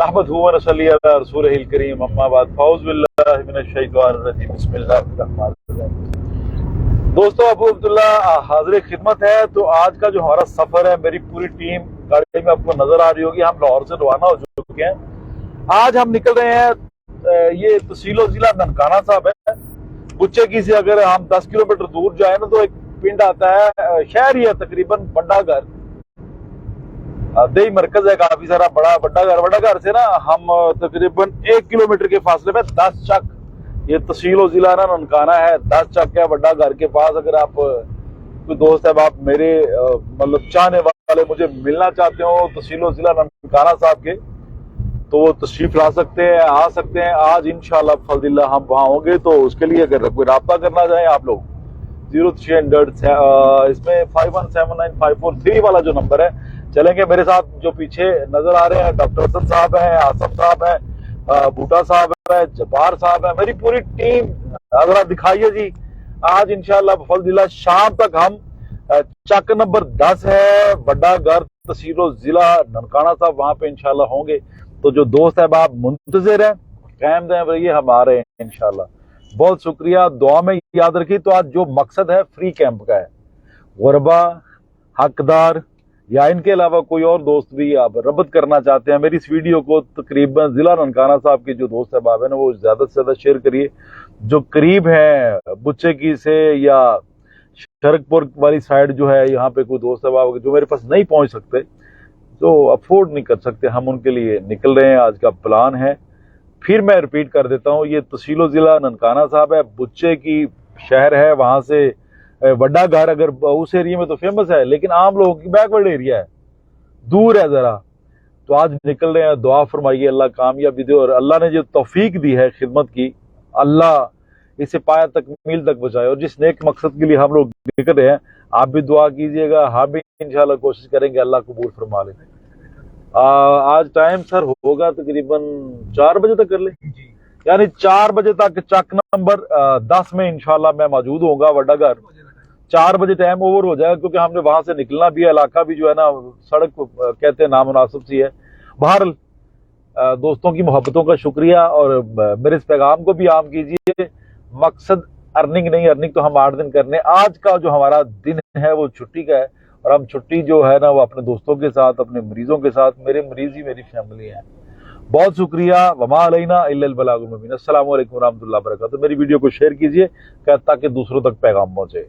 नहमदुहु व नसल्ली अला रसूलिहिल करीम अम्मा बाद फ़ऊज़ बिल्लाहि मिनश शैतानिर रजीम बिस्मिल्लाहिर रहमानिर रहीम। दोस्तों, अबू अब्दुल्ला हाज़िर खिदमत है। तो आज का जो हमारा सफर है, मेरी पूरी टीम गाड़ी में आपको नजर आ रही होगी। हम लाहौर से रवाना हो चुके हैं। आज हम निकल रहे हैं, ये तहसील जिला ननकाना साहब है। बुच्चे की से अगर हम 10 किलोमीटर दूर जाए ना तो एक पिंड आता है, शहर ही है तकरीबन, बंडा घर दही मरकज है, काफी सारा बड़ा घर से ना हम तकरीबन 1 किलोमीटर के फासले में 10 चक, ये तहसील जिला ना ननकाना है, 10 चक है बड़ा घर के पास। अगर आप कोई दोस्त है, आप मेरे मतलब चाहने वाले मुझे मिलना चाहते हो तहसील जिला ननकाना साहब के, तो वो तशरीफ ला सकते हैं, आ सकते हैं। आज इंशाल्लाह फज़िल्लाह हम वहाँ होंगे। तो उसके लिए अगर कोई राब्ता करना चाहें आप लोग 0300 इसमें 517954 वाला जो नंबर है, चलेंगे। मेरे साथ जो पीछे नजर आ रहे हैं डॉक्टर हसन साहब हैं, आसफ साहब हैं, बूटा साहब है, जब्बार साहब है, मेरी पूरी टीम। जरा दिखाइए जी। आज इंशाल्लाह फज़िल्लाह शाम तक हम चक नंबर 10 है, बड़ा घर तहसील जिला ननकाना साहब, वहां पे इंशाल्लाह होंगे। तो जो दोस्त है आप मुंतजिर हैं, कायम रहिए, हम आ रहे हैं इंशाल्लाह। बहुत शुक्रिया, दुआ में याद रखिए। तो आज जो मकसद है फ्री कैंप का है, गुरबा हकदार या इनके अलावा कोई और दोस्त भी आप रब्त करना चाहते हैं, मेरी इस वीडियो को तकरीबन जिला ननकाना साहब के जो दोस्त साहब है ना, वो ज्यादा से ज्यादा शेयर करिए। जो करीब है बुच्चे की से या शरकपुर वाली साइड जो है, यहाँ पे कोई दोस्त साहब जो मेरे पास नहीं पहुंच सकते, जो अफोर्ड नहीं कर सकते, हम उनके लिए निकल रहे हैं। आज का प्लान है, फिर मैं रिपीट कर देता हूँ, ये तहसील जिला ननकाना साहब है, बुच्चे की शहर है, वहां से बड़ा घर अगर उस एरिया में तो फेमस है, लेकिन आम लोगों की बैकवर्ड एरिया है, दूर है जरा। तो आज निकल रहे हैं, दुआ फरमाइए अल्लाह कामयाबी दे, और अल्लाह ने जो तौफीक दी है खिदमत की, अल्लाह इसे पाया तकमील तक पहुंचाए। और जिस नेक मकसद के लिए हम लोग निकल रहे हैं, आप भी दुआ कीजिएगा, हम भी इंशाल्लाह कोशिश करेंगे अल्लाह कबूल फरमा ले। आज टाइम सर होगा तकरीबन 4 बजे तक कर ले, यानी 4 बजे तक चक नंबर 10 में इंशाल्लाह मैं मौजूद होऊंगा। बड़ा घर 4 बजे टाइम ओवर हो जाएगा, क्योंकि हमने वहां से निकलना भी है। इलाका भी जो है ना, सड़क कहते हैं नामुनासिब सी है। बहरहाल दोस्तों की मोहब्बतों का शुक्रिया, और मेरे इस पैगाम को भी आम कीजिए। मकसद अर्निंग नहीं, अर्निंग तो हम 8 दिन करने। आज का जो हमारा दिन है वो छुट्टी का है, और हम छुट्टी जो है ना वो अपने दोस्तों के साथ, अपने मरीजों के साथ, मेरे मरीज ही मेरी फैमिली है। बहुत शुक्रिया। वमा अलैना इल्लल बलागुल मुबीन। अस्सलामु अलैकुम रहमतुल्लाहि व बरकातहू। मेरी वीडियो को शेयर कीजिए ताकि दूसरों तक पैगाम पहुंचे।